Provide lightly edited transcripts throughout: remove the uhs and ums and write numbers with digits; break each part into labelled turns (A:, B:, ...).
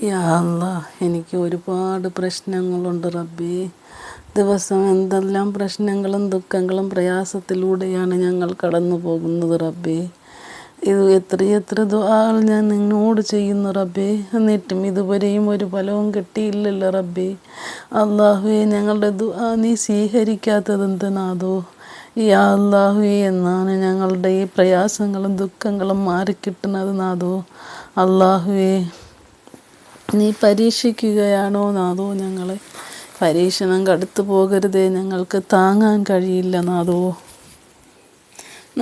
A: യാ അല്ലാ, എനിക്ക് ഒരുപാട് പ്രശ്നങ്ങളുണ്ട് റബ്ബേ. ദിവസം എന്തെല്ലാം പ്രശ്നങ്ങളും ദുഃഖങ്ങളും പ്രയാസത്തിലൂടെയാണ് ഞങ്ങൾ കടന്നു പോകുന്നത് റബ്ബേ. ഇത് എത്രയെത്ര ദുആകൾ ഞാൻ നിന്നോട് ചെയ്യുന്നു റബ്ബേ, എന്നിട്ടും ഇതുവരെയും ഒരു ഫലവും കിട്ടിയില്ലല്ലോ റബ്ബേ. അല്ലാഹുവേ, ഞങ്ങളുടെ ദുആ നീ സ്വീകരിക്കാത്തതെന്ത് നാഥോ. യാ അല്ലാഹുവേ, എന്നാണ് ഞങ്ങളുടെ ഈ പ്രയാസങ്ങളും ദുഃഖങ്ങളും മാറിക്കിട്ടുന്നത് നാഥോ. അല്ലാഹുവേ, നീ പരീക്ഷിക്കുകയാണോ നാഥോ ഞങ്ങളെ. പരീക്ഷണം കടുത്തു പോകരുതേ, ഞങ്ങൾക്ക് താങ്ങാൻ കഴിയില്ല നാഥോ.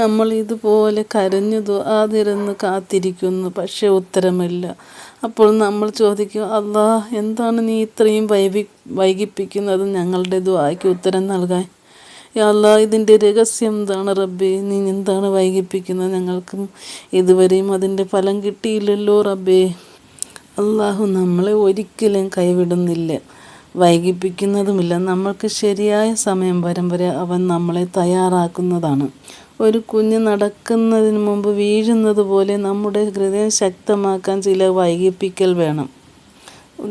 A: നമ്മൾ ഇതുപോലെ കരഞ്ഞു ദുആതിരുന്ന് കാത്തിരിക്കുന്നു, പക്ഷേ ഉത്തരമില്ല. അപ്പോൾ നമ്മൾ ചോദിക്കും, അല്ലാ, എന്താണ് നീ ഇത്രയും വൈകിപ്പിക്കുന്നത് ഞങ്ങളുടെ ദുആയ്ക്ക് ഉത്തരം നൽകാൻ. യാ അല്ലാ, ഇതിൻ്റെ രഹസ്യം എന്താണ് റബ്ബേ. നീ എന്താണ് വൈകിപ്പിക്കുന്നത്? ഞങ്ങൾക്കും ഇതുവരെയും അതിൻ്റെ ഫലം കിട്ടിയില്ലല്ലോ റബ്ബേ. അല്ലാഹു നമ്മളെ ഒരിക്കലും കൈവിടുന്നില്ല, വൈകിപ്പിക്കുന്നതുമില്ല. നമ്മൾക്ക് ശരിയായ സമയം വരും വരെ അവൻ നമ്മളെ തയ്യാറാക്കുന്നതാണ്. ഒരു കുഞ്ഞ് നടക്കുന്നതിന് മുമ്പ് വീഴുന്നത് പോലെ നമ്മുടെ ഹൃദയം ശക്തമാക്കാൻ ചില വൈകിപ്പിക്കൽ വേണം.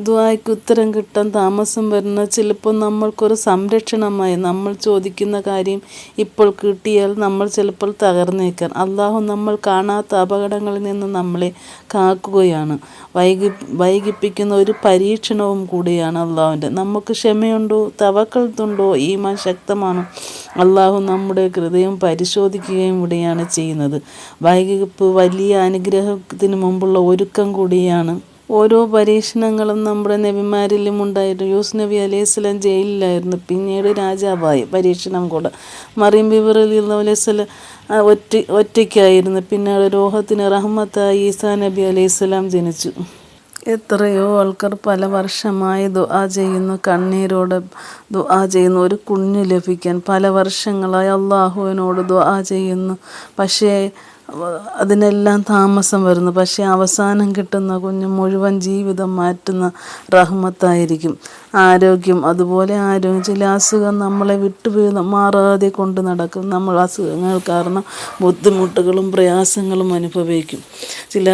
A: ദുആയ്ക്ക് ഉത്തരം കിട്ടാൻ താമസം വരുന്നത് ചിലപ്പോൾ നമ്മൾക്കൊരു സംരക്ഷണമായി. നമ്മൾ ചോദിക്കുന്ന കാര്യം ഇപ്പോൾ കിട്ടിയാൽ നമ്മൾ ചിലപ്പോൾ തകർന്നേക്കാം. അല്ലാഹു നമ്മൾ കാണാത്ത അപകടങ്ങളിൽ നിന്ന് നമ്മളെ കാക്കുകയാണ്. വൈകിപ്പിക്കുന്ന ഒരു പരീക്ഷണവും കൂടിയാണ് അല്ലാഹുവിൻ്റെ. നമുക്ക് ക്ഷമയുണ്ടോ, തവക്കൽത്തുണ്ടോ, ഈമാൻ ശക്തമാണോ? അല്ലാഹു നമ്മുടെ ഹൃദയം പരിശോധിക്കുകയും കൂടിയാണ് ചെയ്യുന്നത്. വൈകിപ്പ് വലിയ അനുഗ്രഹത്തിന് മുമ്പുള്ള ഒരുക്കം കൂടിയാണ്. ഓരോ പരീക്ഷണങ്ങളും നമ്മുടെ നബിമാരിലും ഉണ്ടായിരുന്നു. യൂസുഫ് നബി അലൈഹിസ്സലാം ജയിലിലായിരുന്നു, പിന്നീട് രാജാവായി. പരീക്ഷണം കൂടെ. മറിയം ബീവി റളിയല്ലാഹു അലൈഹിസ്സലാം ഒറ്റയ്ക്കായിരുന്നു, പിന്നീട് ലോകത്തിന് റഹ്മത്തായി ഈസാ നബി അലൈഹിസ്സലാം ജനിച്ചു. എത്രയോ ആൾക്കാർ പല വർഷമായി ദുആ ചെയ്യുന്നു, കണ്ണീരോടെ ദുആ ചെയ്യുന്നു, ഒരു കുഞ്ഞ് ലഭിക്കാൻ. പല വർഷങ്ങളായി അല്ലാഹുവിനോട് ദുആ ചെയ്യുന്നു, പക്ഷേ അതിനെല്ലാം താമസം വരുന്നു. പക്ഷേ അവസാനം കിട്ടുന്ന കുഞ്ഞ് മുഴുവൻ ജീവിതം മാറ്റുന്ന റഹ്മത്തായിരിക്കും. ആരോഗ്യം അതുപോലെ. ചില അസുഖം നമ്മളെ മാറാതെ കൊണ്ട് നടക്കും. നമ്മൾ അസുഖങ്ങൾ കാരണം ബുദ്ധിമുട്ടുകളും പ്രയാസങ്ങളും അനുഭവിക്കും. ചില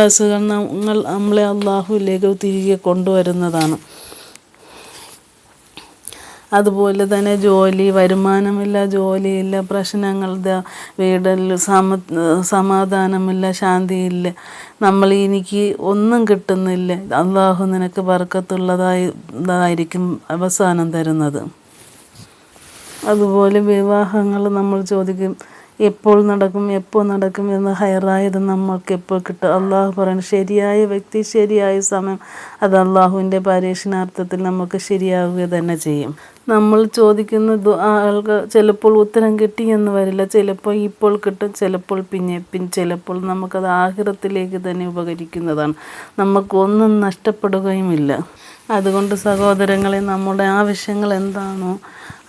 A: അസുഖങ്ങൾ നമ്മളെ അല്ലാഹുവിലേക്ക് തിരികെ കൊണ്ടുവരുന്നതാണ്. അതുപോലെ തന്നെ വരുമാനമില്ല, ജോലിയില്ല, പ്രശ്നങ്ങളുടെ വീടിൽ സമാധാനമില്ല, ശാന്തിയില്ല. എനിക്ക് ഒന്നും കിട്ടുന്നില്ല. അല്ലാഹു നിനക്ക് ബർക്കത്തുള്ളതായിരിക്കും അവസാനം തരുന്നത്. അതുപോലെ വിവാഹങ്ങൾ നമ്മൾ ചോദിക്കും, എപ്പോൾ നടക്കും എന്ന്. ഹൈറായത് നമ്മൾക്ക് എപ്പോൾ കിട്ടും? അള്ളാഹു പറയുന്നത്, ശരിയായ വ്യക്തി ശരിയായ സമയം, അത് അള്ളാഹുവിൻ്റെ പരീക്ഷണാർത്ഥത്തിൽ നമുക്ക് ശരിയാവുക തന്നെ ചെയ്യും. നമ്മൾ ചോദിക്കുന്ന ദുആകൾക്ക് ചിലപ്പോൾ ഉത്തരം കിട്ടിയെന്ന് വരില്ല. ചിലപ്പോൾ ഇപ്പോൾ കിട്ടും, ചിലപ്പോൾ ചിലപ്പോൾ നമുക്കത് ആഖിറത്തിലേക്ക് തന്നെ ഉപകരിക്കുന്നതാണ്. നമുക്കൊന്നും നഷ്ടപ്പെടുകയുമില്ല. അതുകൊണ്ട് സഹോദരങ്ങളെ, നമ്മുടെ ആവശ്യങ്ങൾ എന്താണോ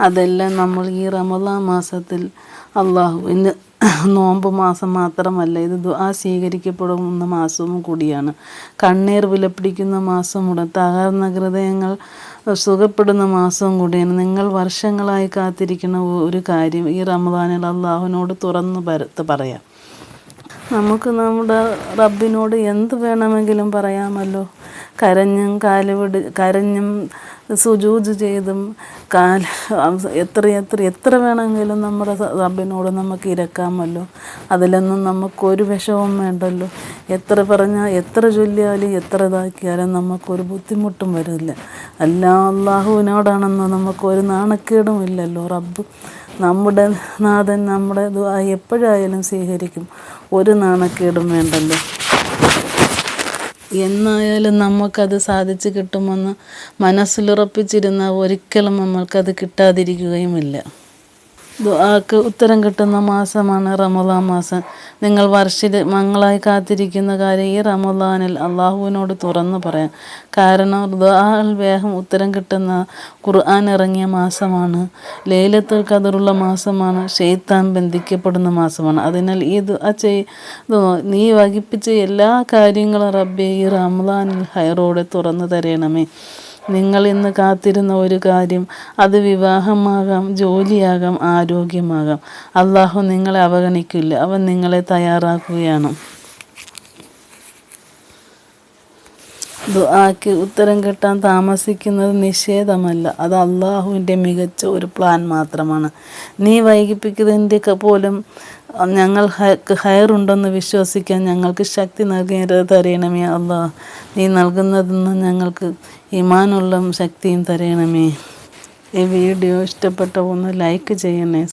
A: അതെല്ലാം നമ്മൾ ഈ റമളാൻ മാസത്തിൽ, അല്ലാഹുവിന് നോമ്പ് മാസം മാത്രമല്ല, ഇത് ദുആ സ്വീകരിക്കപ്പെടുന്ന മാസവും കൂടിയാണ്. കണ്ണീർ വിലപിടിക്കുന്ന മാസമുണ്ട്, തകർന്ന ഹൃദയങ്ങൾ സുഖപ്പെടുന്ന മാസവും കൂടിയാണ്. നിങ്ങൾ വർഷങ്ങളായി കാത്തിരിക്കുന്ന ഒരു കാര്യം ഈ റമളാനിൽ അല്ലാഹുവിനോട് തുറന്നു പറയാം. നമുക്ക് നമ്മുടെ റബ്ബിനോട് എന്ത് വേണമെങ്കിലും പറയാമല്ലോ. കരഞ്ഞും സുജൂദ് ചെയ്തും എത്ര വേണമെങ്കിലും നമ്മുടെ റബ്ബിനോട് നമുക്ക് ഇരക്കാമല്ലോ. അതിലൊന്നും നമുക്കൊരു വിഷമവും വേണ്ടല്ലോ. എത്ര പറഞ്ഞാൽ, എത്ര ചൊല്ലിയാലും, എത്ര ഇതാക്കിയാലും നമുക്കൊരു ബുദ്ധിമുട്ടും വരില്ല. എല്ലാം അല്ലാഹുവിനോടാണെന്ന് നമുക്കൊരു നാണക്കേടും ഇല്ലല്ലോ. റബ്ബ് നമ്മുടെ നാഥൻ നമ്മുടെ ദുആ എപ്പോഴായാലും സ്വീകരിക്കും. ഒരു നാണക്കേടും വേണ്ടല്ലോ. എന്നായാലും നമുക്കത് സാധിച്ചു കിട്ടുമെന്ന് മനസ്സിലുറപ്പിച്ചിരുന്നാൽ ഒരിക്കലും നമ്മൾക്കത് കിട്ടാതിരിക്കുകയുമില്ല. ദുആക്ക് ഉത്തരം കിട്ടുന്ന മാസമാണ് റമളാൻ മാസം. നിങ്ങൾ വർഷങ്ങളായി കാത്തിരിക്കുന്ന കാര്യം ഈ റമളാനിൽ അല്ലാഹുവിനോട് തുറന്നു പറയാം. കാരണം ദുആകൾ വേഗം ഉത്തരം കിട്ടുന്ന ഖുർആൻ ഇറങ്ങിയ മാസമാണ്, ലൈലത്തുൽ ഖദറുള്ള മാസമാണ്, ശൈത്താൻ ബന്ധിക്കപ്പെടുന്ന മാസമാണ്. അതിനാൽ ഈ ദുആ നീ വഹിപ്പിച്ച എല്ലാ കാര്യങ്ങളും റബ്ബേ ഈ റമളാനിൽ ഹൈറോടെ തുറന്നു തരണമേ. നിങ്ങൾ ഇന്ന് കാത്തിരുന്ന ഒരു കാര്യം, അത് വിവാഹമാകാം, ജോലിയാകാം, ആരോഗ്യമാകാം, അല്ലാഹു നിങ്ങളെ അവഗണിക്കില്ല. അവൻ നിങ്ങളെ തയ്യാറാക്കുകയാണ്. ദുആക്ക് ഉത്തരം കിട്ടാൻ താമസിക്കുന്നത് നിഷേധമല്ല, അത് അള്ളാഹുവിൻ്റെ മികച്ച ഒരു പ്ലാൻ മാത്രമാണ്. നീ വൈകിപ്പിക്കുന്നതിൻ്റെ പോലും ഞങ്ങൾക്ക് ഹൈറുണ്ടെന്ന് വിശ്വസിക്കാൻ ഞങ്ങൾക്ക് ശക്തി നൽകി തരണമേ അള്ളാഹ്. നീ നൽകുന്നതെന്ന് ഞങ്ങൾക്ക് ഈമാനുള്ള ശക്തിയും തരണമേ. ഈ വീഡിയോ ഇഷ്ടപ്പെട്ട ഒന്ന് ലൈക്ക് ചെയ്യണേ.